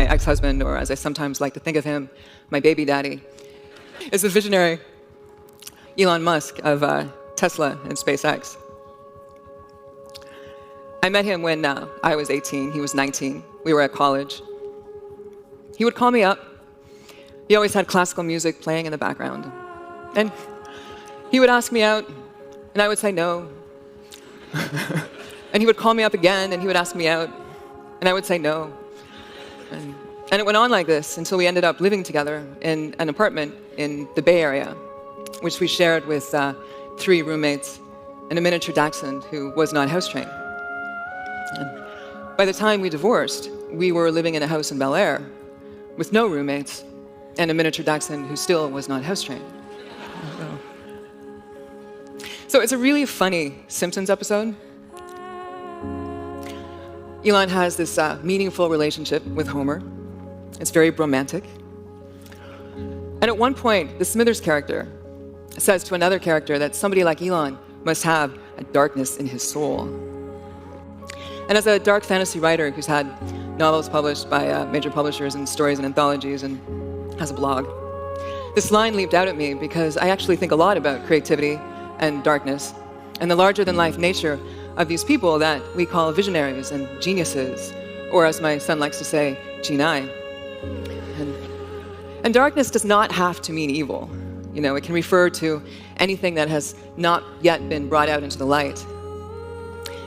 ex-husband, or as I sometimes like to think of him, my baby daddy, is the visionary Elon Musk of Tesla and SpaceX. I met him when I was 18, he was 19. We were at college. He would call me up. He always had classical music playing in the background. And he would ask me out, and I would say no. And he would call me up again, and he would ask me out, and I would say no. And it went on like this until we ended up living together in an apartment in the Bay Area, which we shared with 3 roommates and a miniature dachshund who was not house-trained. And by the time we divorced, we were living in a house in Bel Air with no roommates and a miniature dachshund who still was not house-trained. So it's a really funny Simpsons episode. Elon has this meaningful relationship with Homer. It's very romantic. And at one point, the Smithers character says to another character that somebody like Elon must have a darkness in his soul. And as a dark fantasy writer who's had novels published by major publishers and stories and anthologies and has a blog, this line leaped out at me because I actually think a lot about creativity and darkness and the larger-than-life nature of these people that we call visionaries and geniuses, or as my son likes to say, genii. And darkness does not have to mean evil. You know, it can refer to anything that has not yet been brought out into the light,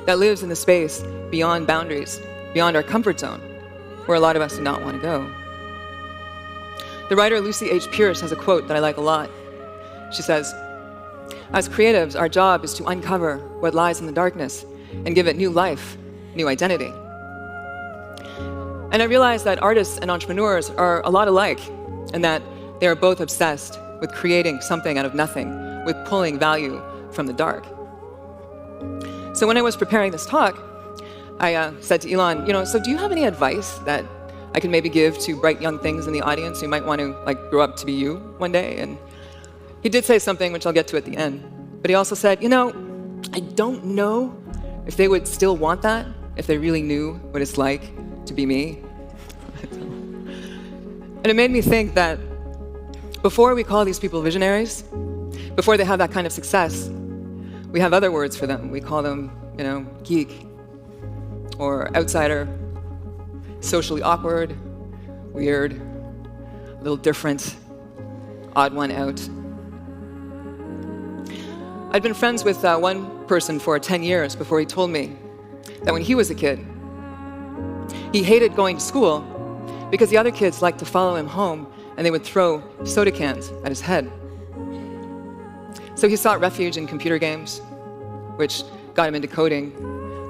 that lives in the space beyond boundaries, beyond our comfort zone, where a lot of us do not want to go. The writer Lucy H. Pierce has a quote that I like a lot. She says, "As creatives, our job is to uncover what lies in the darkness and give it new life, new identity." And I realize that artists and entrepreneurs are a lot alike, and that they are both obsessed with creating something out of nothing, with pulling value from the dark. So when I was preparing this talk, I said to Elon, so do you have any advice that I can maybe give to bright young things in the audience who might want to grow up to be you one day? And he did say something, which I'll get to at the end. But he also said, I don't know if they would still want that, if they really knew what it's like to be me. And it made me think that before we call these people visionaries, before they have that kind of success, we have other words for them. We call them, geek, or outsider, socially awkward, weird, a little different, odd one out. I'd been friends with one person for 10 years before he told me that when he was a kid, he hated going to school because the other kids liked to follow him home and they would throw soda cans at his head. So he sought refuge in computer games, which got him into coding,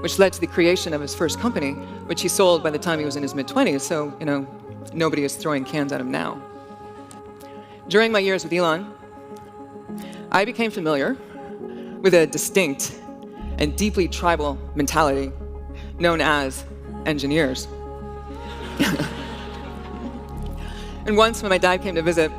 which led to the creation of his first company, which he sold by the time he was in his mid-20s, so, nobody is throwing cans at him now. During my years with Elon, I became familiar with a distinct and deeply tribal mentality known as engineers. And once when my dad came to visit,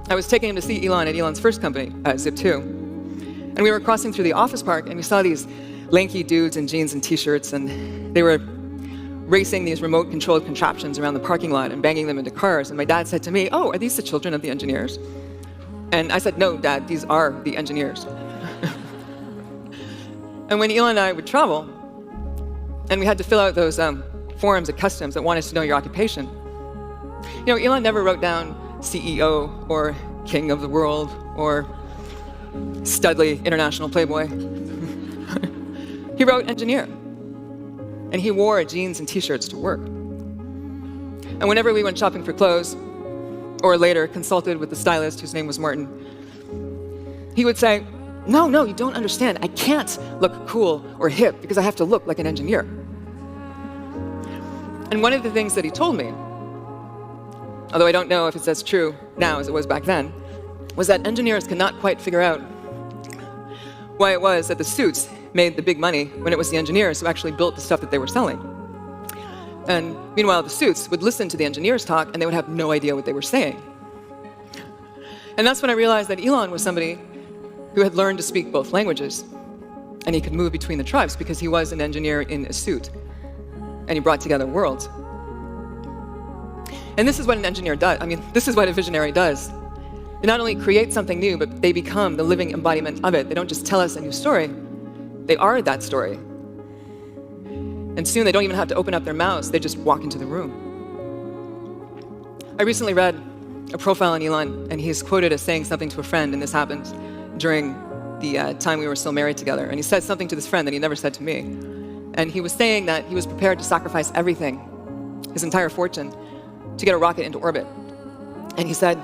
I was taking him to see Elon at Elon's first company, Zip2. And we were crossing through the office park, and we saw these lanky dudes in jeans and t-shirts, and they were racing these remote-controlled contraptions around the parking lot and banging them into cars. And my dad said to me, "Oh, are these the children of the engineers?" And I said, "No, Dad, these are the engineers." And when Elon and I would travel, and we had to fill out those forms at customs that wanted to know your occupation, Elon never wrote down CEO or King of the World or Studley International Playboy. He wrote engineer. And he wore jeans and t-shirts to work. And whenever we went shopping for clothes, or later consulted with the stylist whose name was Martin, he would say, no, you don't understand. I can't look cool or hip because I have to look like an engineer. And one of the things that he told me, although I don't know if it's as true now as it was back then, was that engineers could not quite figure out why it was that the suits made the big money when it was the engineers who actually built the stuff that they were selling. And meanwhile, the suits would listen to the engineers talk and they would have no idea what they were saying. And that's when I realized that Elon was somebody who had learned to speak both languages. And he could move between the tribes because he was an engineer in a suit. And he brought together worlds. And this is what an engineer does. I mean, this is what a visionary does. They not only create something new, but they become the living embodiment of it. They don't just tell us a new story. They are that story. And soon they don't even have to open up their mouths. They just walk into the room. I recently read a profile on Elon, and he's quoted as saying something to a friend, and this happened during the time we were still married together. And he said something to this friend that he never said to me. And he was saying that he was prepared to sacrifice everything, his entire fortune, to get a rocket into orbit. And he said,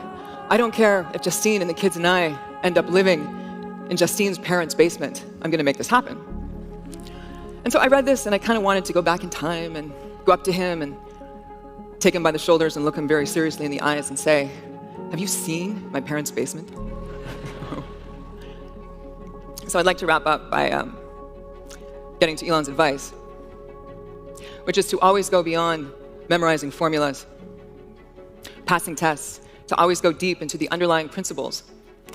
I don't care if Justine and the kids and I end up living in Justine's parents' basement. I'm going to make this happen. And so I read this, and I kind of wanted to go back in time and go up to him and take him by the shoulders and look him very seriously in the eyes and say, have you seen my parents' basement? So I'd like to wrap up by getting to Elon's advice, which is to always go beyond memorizing formulas, passing tests, to always go deep into the underlying principles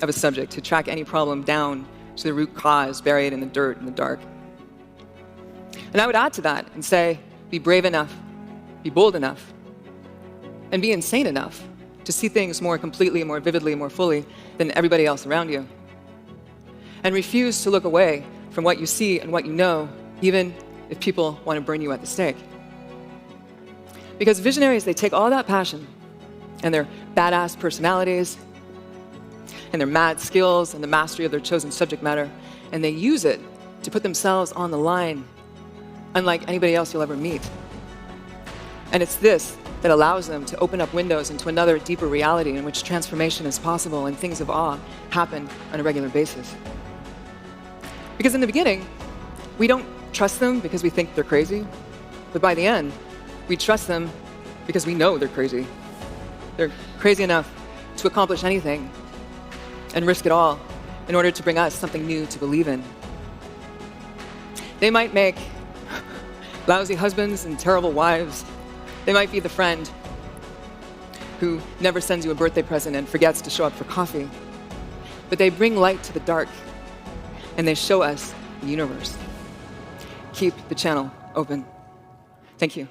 of a subject, to track any problem down to the root cause buried in the dirt and the dark. And I would add to that and say, be brave enough, be bold enough, and be insane enough to see things more completely, more vividly, more fully than everybody else around you. And refuse to look away from what you see and what you know, even if people want to burn you at the stake. Because visionaries, they take all that passion and their badass personalities and their mad skills and the mastery of their chosen subject matter, and they use it to put themselves on the line, unlike anybody else you'll ever meet. And it's this that allows them to open up windows into another deeper reality in which transformation is possible and things of awe happen on a regular basis. Because in the beginning, we don't trust them because we think they're crazy, but by the end, we trust them because we know they're crazy. They're crazy enough to accomplish anything and risk it all in order to bring us something new to believe in. They might make lousy husbands and terrible wives. They might be the friend who never sends you a birthday present and forgets to show up for coffee. But they bring light to the dark, and they show us the universe. Keep the channel open. Thank you.